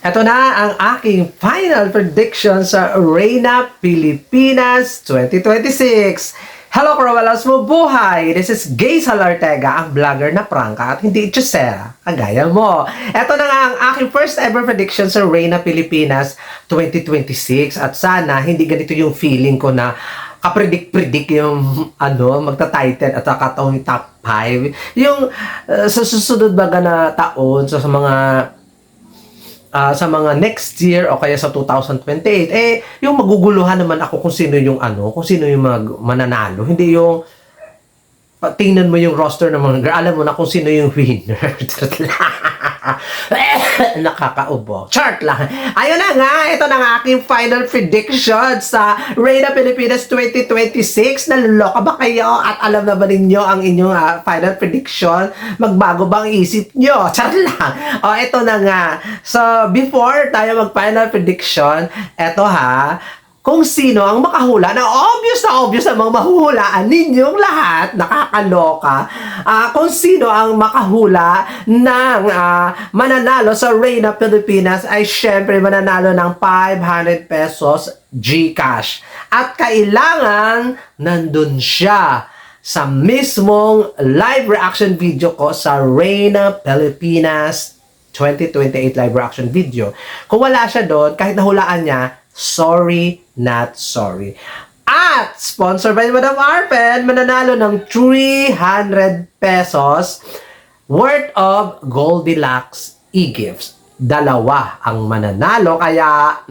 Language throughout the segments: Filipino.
Ito na ang aking final prediction sa Reina Pilipinas 2026. Hello, Corowalas mo buhay! This is Gay Salartega, ang vlogger na prangka at hindi itsusera, kagaya mo. Ito na nga ang aking first ever prediction sa Reina Pilipinas 2026 at sana hindi ganito yung feeling ko na kapredict-predict yung magta-title at katong top 5. Yung sa susunod baga na taon, sa mga next year o kaya sa 2028, yung maguguluhan naman ako kung sino yung mananalo. Hindi yung tingnan mo yung roster ng mga girl, alam mo na kung sino yung winner. Nakakaubo. Chart lang. Ayun na nga, ito na nga aking final prediction sa Reina Pilipinas 2026. Naloloka ba kayo? At alam na ba ninyo ang inyong final prediction? Magbago ba ang isip nyo? Chart lang. Ito na nga. So, before tayo mag-final prediction, ito kung sino ang makahula na obvious ang mga mahuhulaan ninyong lahat, nakakaloka, kung sino ang makahula ng mananalo sa Reina Pilipinas ay syempre mananalo ng 500 pesos GCash. At kailangan nandun siya sa mismong live reaction video ko sa Reina Pilipinas 2028 live reaction video. Kung wala siya doon, kahit nahulaan niya, sorry, not sorry. At sponsored by Madam Arpen, mananalo ng 300 pesos worth of Goldilocks e-gifts. Dalawa ang mananalo, kaya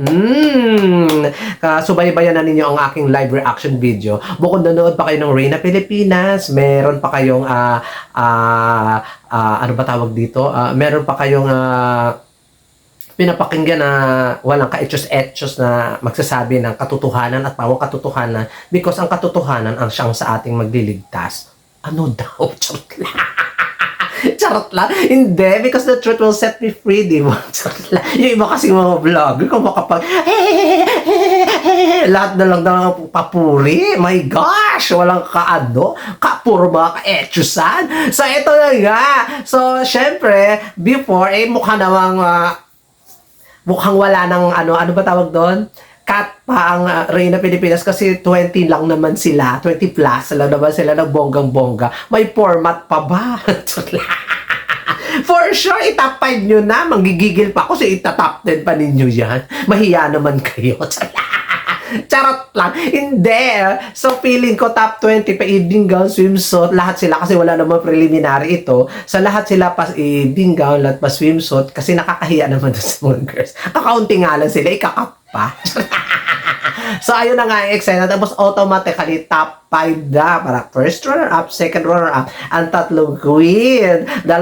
subaybayan na ninyo ang aking live reaction video. Bukod nanood pa kayo ng Reina Pilipinas, meron pa kayong ano ba tawag dito? Meron pa kayong pinapakinggan na walang ka-etchos-etchos na magsasabi ng katotohanan at pawang katotohanan because ang katotohanan ang siyang sa ating magliligtas. Ano daw? Charot lang. Charot lang. Hindi, because the truth will set me free, di ba? Charot lang. Yung iba kasi mga vlog, kung makapag lahat na lang daw papuri. My gosh! Walang puro mga ka-etchosan. So, ito na nga. So, syempre, before, mukha namang mukhang wala ng ano ba tawag doon? Cut pa ang Reina Pilipinas kasi 20 lang naman sila. 20 plus lang naman sila ng bonggang-bongga. May format pa ba? For sure, itap 5 nyo na. Manggigigil pa ako sa itatap 10 pa ninyo yan. Mahiya naman kayo. Charot lang. Hindi. So, feeling ko top 20 pa evening gown, swimsuit, lahat sila kasi wala namang preliminary ito. Sa lahat sila pa evening gown, lahat pa swimsuit kasi nakakahiya naman doon sa mga girls. Kakaunti nga lang sila, ikakap pa. So, ayun na nga yung excited. Tapos, automatically, top 5 na. Para first runner-up, second runner-up, ang tatlong queen. 2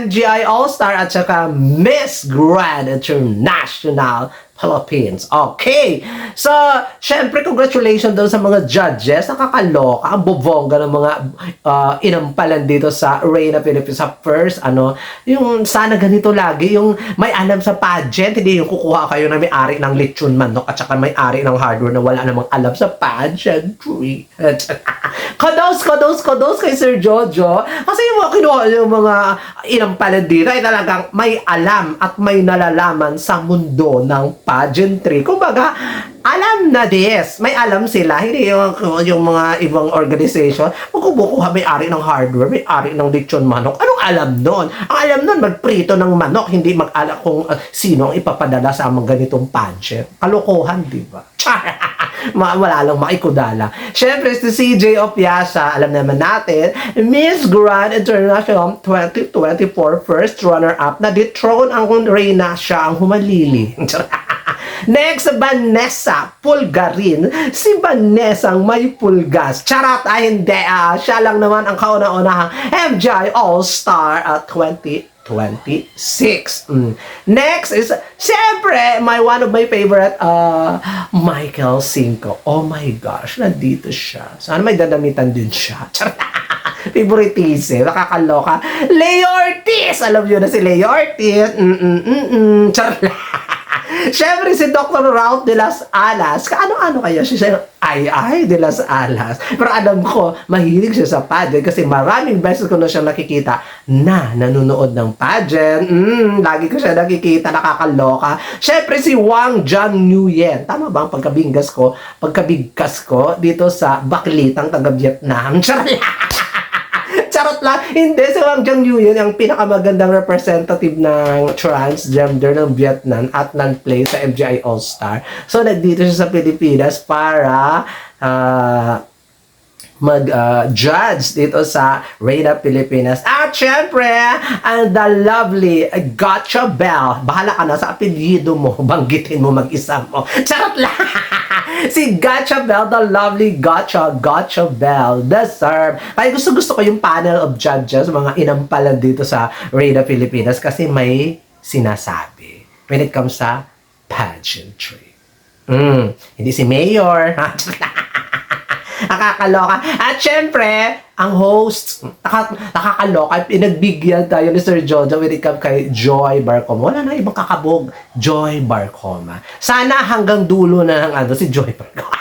MGI All-Star at saka Miss Grand International Philippines. Okay. So, syempre, congratulations doon sa mga judges. Nakakaloka. Ang bobongga ng mga inampalan dito sa Reina Philippines. Sa first, yung sana ganito lagi, yung may alam sa pageant, hindi yung kukuha kayo na may-ari ng lechon manok at saka may-ari ng hardware na wala namang alam sa pageantry. Kados kay Sir Jojo. Kasi yung mga kinuha yung mga inampalan dito ay talagang may alam at may nalalaman sa mundo ng pageantry. Kumbaga, alam na this. May alam sila. Hindi yung mga ibang organization. Magkukuha may-ari ng hardware, may-ari ng lechon manok. Anong alam nun? Ang alam nun, magprito ng manok. Hindi mag-alam kung sino ang ipapadala sa mga ganitong pageant. Kalokohan, di ba? Wala lang maikudala. Siyempre, si CJ Opiasa, alam naman natin, Miss Grand International 2024 first runner-up na dethrone ang Reina, siya ang humalili. Next, Vanessa Pulgarin. Si Vanessa ang may pulgas. Charot, hindi. Siya lang naman ang kauna-unahang MJ All-Star at 2026. Next is, siyempre, one of my favorite, Michael Cinco. Oh my gosh, nandito siya. Sana may dadamitan din siya. Favoritism, nakakaloka. Leo Ortiz! Alam nyo na si Leo Ortiz. Charot. Siyempre si Dr. Ralph de las Alas. Kaano-ano kaya siya? Ay de las Alas. Pero alam ko, mahilig siya sa pageant kasi maraming beses ko na siyang nakikita na nanonood ng pageant. Lagi ko siya nakikita, nakakaloka. Siyempre si Wang John Nguyen. Tama ba ang pagkabigkas ko dito sa Baklitang taga Vietnam? Charot lang. Hindi, si Wang Jang Nguyen ang pinakamagandang representative ng transgender ng Vietnam at non-play sa MGI All-Star. So, nagdito siya sa Pilipinas para mag-judge dito sa Reina Pilipinas. At syempre, and the lovely Gotcha Bell. Bahala ka na sa apelyido mo. Banggitin mo mag-isa mo. Charot lang. Si Gotcha Bell, the lovely Gotcha Bell, deserve. Kaya gusto ko yung panel of judges, mga inampalan dito sa Reina Pilipinas kasi may sinasabi when it comes sa pageantry. Hindi si Mayor. Nakakaloka. At syempre, ang host, nakakaloka, pinagbigyan tayo ni Sir Jojo when it comes kay Joy Barcoma. Wala na ibang kakabog. Joy Barcoma. Sana hanggang dulo na ng si Joy Barcoma.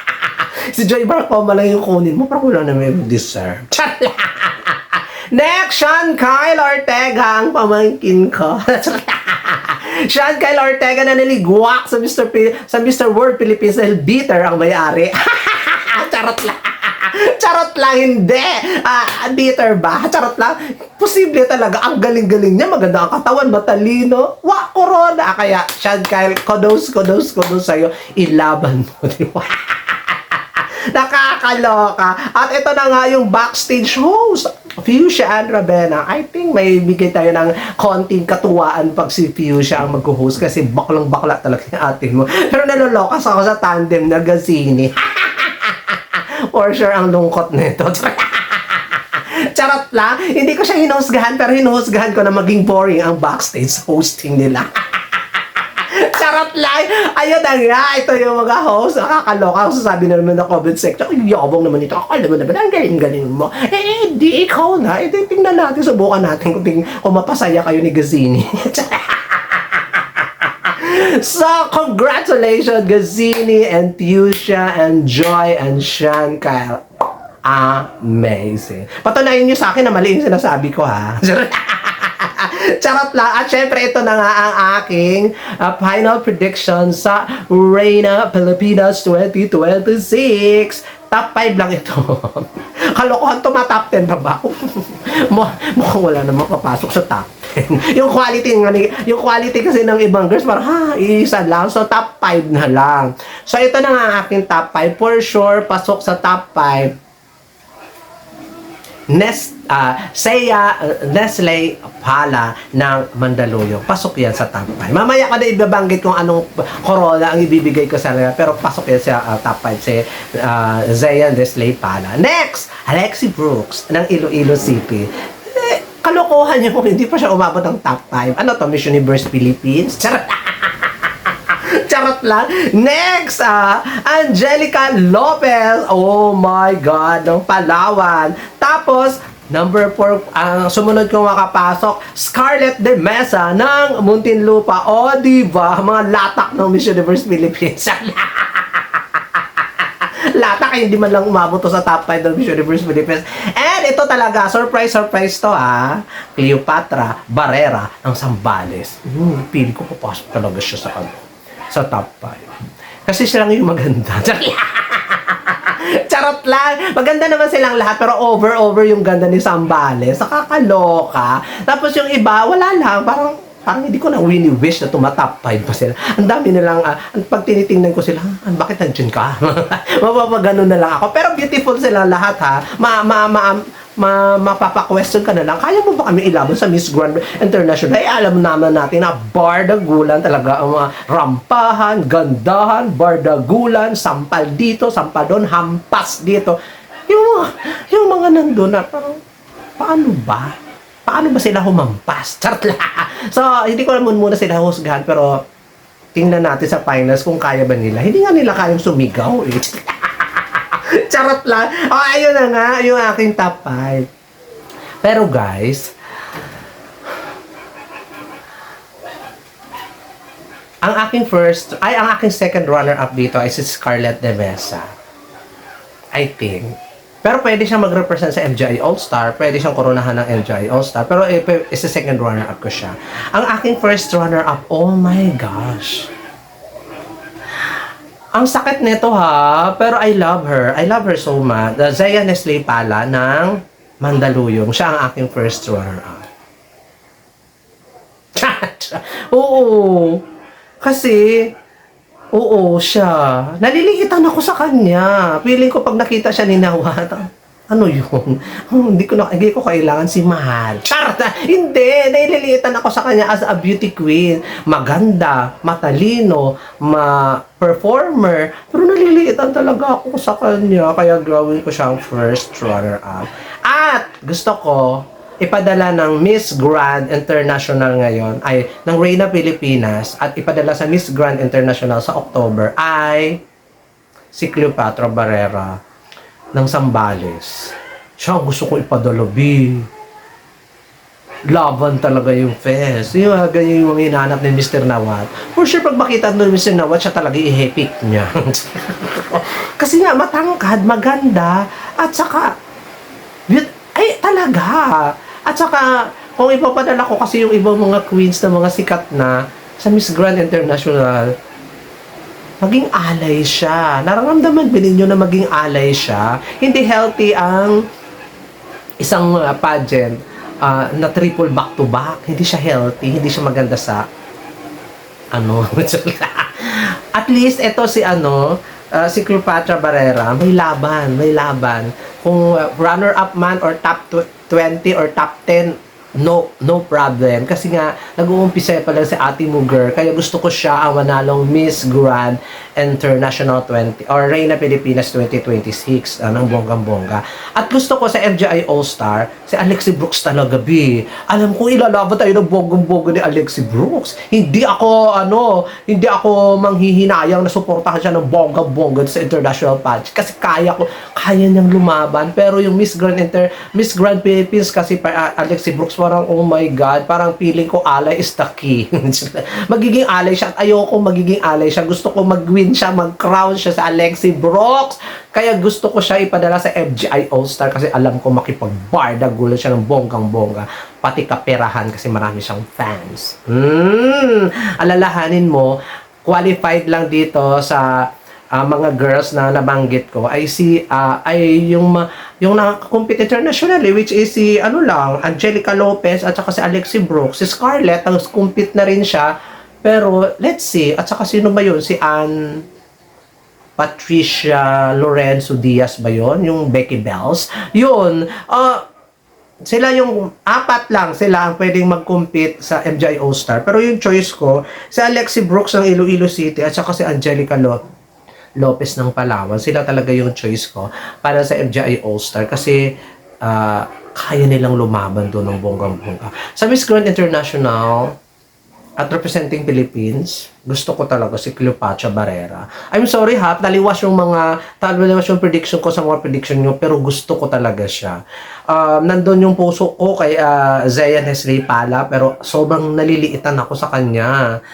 Si Joy Barcoma lang yung kunin mo, pero wala na may deserve. Next, Sean Kyle Ortega, ang pamangkin ko. Sean Kyle Ortega na niligwak sa Mr. World Philippines dahil bitter ang may-ari. Charot lang. Charot lang, hindi. Bitter ba? Charot lang. Posible talaga. Ang galing-galing niya. Maganda ang katawan. Matalino. Corona. Kaya, Sean Kyle, kudos sa'yo. Ilaban mo. Di ba? Nakakaloka. At ito na nga yung backstage host. Fuchsia and Ravenna. I think may bigay tayo ng konting katuwaan pag si Fuchsia ang mag-host kasi baklang-bakla talaga yung atin mo. Pero nalolokas ako sa tandem na Gazini. For sure ang lungkot nito. Charot lang. Hindi ko siya hinuhusgahan pero hinuhusgahan ko na maging boring ang backstage hosting nila. Charot lang. Ayun na nga. Ito yung mga host. Nakakaloka. Sasabi na naman na comment section. Ay, yabong naman ito. Akala mo naman. Ang galing-galing mo. Di ikaw na. Tingnan natin. Subukan natin kung mapasaya kayo ni Gazini. So, congratulations, Gazini and Fuchsia and Joy and Sean Kyle. Amazing. Patunayan nyo sa akin na mali yung sinasabi ko, ha? Charot lang. At syempre, ito na nga ang aking final prediction sa Reina Pilipinas 2026. Top 5 lang ito. Kalokohan, tumatop 10 na ba? Mukhang wala namang papasok sa top 10. Yung quality kasi ng ibang girls, parang isa lang. So, top 5 na lang. So, ito na nga ang aking top 5. For sure, pasok sa top 5. Nestle Pala ng Mandaluyong. Pasok yan sa top 5. Mamaya ka na ibabanggit kung anong corona ang ibibigay ko sa nila. Pero pasok yan sa top 5 si Zaya Nestle Pala. Next, Alexi Brooks ng Iloilo City. Kalokohan niya kung hindi pa siya umabot ng top 5. Ano to? Miss Universe Philippines? Charot! Charot lang. Next, Angelica Lopez. Oh my God, ng Palawan. Tapos, number 4, sumunod kong makapasok, Scarlett de Mesa ng Muntinlupa. O, diba? Mga latak ng Miss Universe Philippines. Latak, hindi man lang umabot to sa top 5 ng Miss Universe Philippines. And ito talaga, surprise to, Cleopatra Barrera ng Zambales. Pili ko papasok talaga siya sa top 5. Kasi siya lang yung maganda. Charot lang. Maganda naman silang lahat, pero over yung ganda ni Zambales. Nakakaloka. Tapos yung iba, wala lang. Parang hindi ko na wini-wish na tumatop 5 pa sila. Ang dami nilang, pag tinitingnan ko sila, bakit nandiyan ka? Mapapagano na lang ako. Pero beautiful sila lahat, ha. Mapapa-question ka na lang, kaya mo ba kami ilaban sa Miss Grand International? Ay, alam naman natin na bardagulan talaga ang mga rampahan, gandahan, bardagulan, sampal dito, sampal doon, hampas dito. Yung mga nandun na parang, paano ba sila humampas? Charot lang. So, hindi ko naman muna sila husgahan, pero tingnan natin sa finals kung kaya ba nila. Hindi nga nila kayang sumigaw, eh. Charot lang. Ayun na nga, yung aking top 5. Pero guys, ang aking second runner-up dito ay si Scarlett de Mesa. I think. Pero pwede siyang mag-represent sa MGI All-Star, pwede siyang koronahan ng MGI All-Star, pero is the second runner-up ko siya. Ang aking first runner-up, oh my gosh. Ang sakit nito ha, pero I love her. I love her so much. Zaya Nestle pala ng Mandaluyong. Siya ang aking first runner-up. Oo. Kasi, oo, siya. Naliliitan ako sa kanya. Feeling ko pag nakita siya ni Nawat, ano yun? Hindi ko kailangan si Mahal. Char! Hindi! Naliliitan ako sa kanya as a beauty queen. Maganda, matalino, performer. Pero naliliitan talaga ako sa kanya. Kaya gawin ko siyang first runner-up. At gusto ko, ipadala ng Miss Grand International ngayon ay ng Reyna Pilipinas at ipadala sa Miss Grand International sa October ay si Cleopatra Barrera ng Zambales. Siya ang gusto ko ipadala, B. Laban talaga yung fest. Yung ganyan yung mga hinahanap ni Mr. Nawat. For sure, pag makita doon Mr. Nawat, siya talaga i-epic niya. Kasi nga, matangkad, maganda, at saka, ay, talaga. At saka, kung ipapadala ko kasi yung ibang mga queens na mga sikat na sa Miss Grand International, maging alay siya. Nararamdaman ba ninyo na maging alay siya? Hindi healthy ang isang pageant na triple back-to-back. Hindi siya healthy. Hindi siya maganda sa at least, ito si Cleopatra Barrera, may laban. Kung runner-up man or top 20 or top 10, no problem. Kasi nga, nag-uumpisa pa lang si Ate Muger, kaya gusto ko siya ang manalong Miss Grand International 20 or Reyna Pilipinas 2026 ng bonggang-bongga. At gusto ko sa MGI All-Star, si Alexi Brooks talaga, B. Alam ko, ilalaban tayo ng bonggang-bongga ni Alexi Brooks. Hindi ako manghihinayang na suportahan siya ng bonggang-bongga sa international patch. Kasi kaya niyang lumaban. Pero yung Miss Grand Philippines kasi Alexi Brooks, parang, oh my God, parang feeling ko alay is the key. Magiging alay siya at ayoko magiging alay siya. Gusto ko mag-win siya, mag-crown siya sa Alexi Brooks. Kaya gusto ko siya ipadala sa FGI All-Star kasi alam ko makipag-barda gulo siya ng bonggang-bongga. Pati kaperahan kasi marami siyang fans. Alalahanin mo, qualified lang dito sa mga girls na nabanggit ko ay yung na-compete internationally, which is si Angelica Lopez at saka si Alexi Brooks. Si Scarlett compete na rin siya, pero let's see, at saka sino ba yun? Si Patricia Lorenzo Diaz ba yun? Yung Becky Bells? Yun, sila yung apat lang sila ang pwedeng mag-compete sa MGI All-Star. Pero yung choice ko, si Alexi Brooks ng Iloilo City at saka si Angelica Lopez ng Palawan. Sila talaga yung choice ko para sa MGI All-Star kasi kaya nilang lumaban doon ng bonggang-bongga. Sa Miss Grand International at representing Philippines, gusto ko talaga si Cleopatra Barrera. I'm sorry ha, taliwas yung prediction ko sa mga prediction nyo, pero gusto ko talaga siya. Nandun yung puso ko kay Zaya Nestle pala, pero sobrang naliliitan ako sa kanya.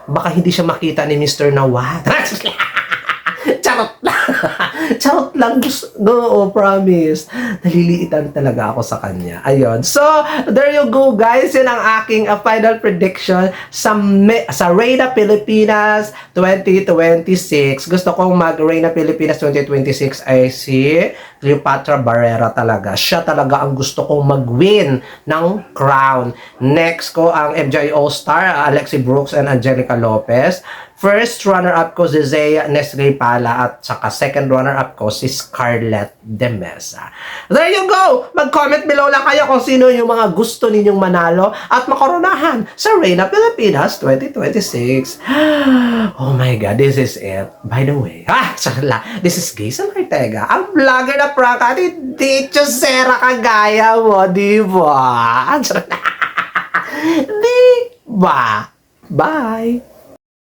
Baka hindi siya makita ni Mr. Nawat. Charot lang. Charot lang. No, promise. Naliliitan talaga ako sa kanya. Ayun. So, there you go, guys. Yun ang aking final prediction sa Reyna Pilipinas 2026. Gusto kong mag-Reyna Pilipinas 2026 ay si Cleopatra Barrera talaga. Siya talaga ang gusto kong mag-win ng crown. Next ko ang MGI All-Star, Alexi Brooks and Angelica Lopez. First runner-up ko si Zaya Nestle pala at saka second runner-up ko si Scarlett de Mesa. There you go! Mag-comment below lang kayo kung sino yung mga gusto ninyong manalo at makoronahan sa Reyna Pilipinas 2026. Oh my God, this is it. By the way, this is Gayson Ortega, ang vlogger na prank at hindi Chusera kagaya mo, di ba? Di ba? Bye!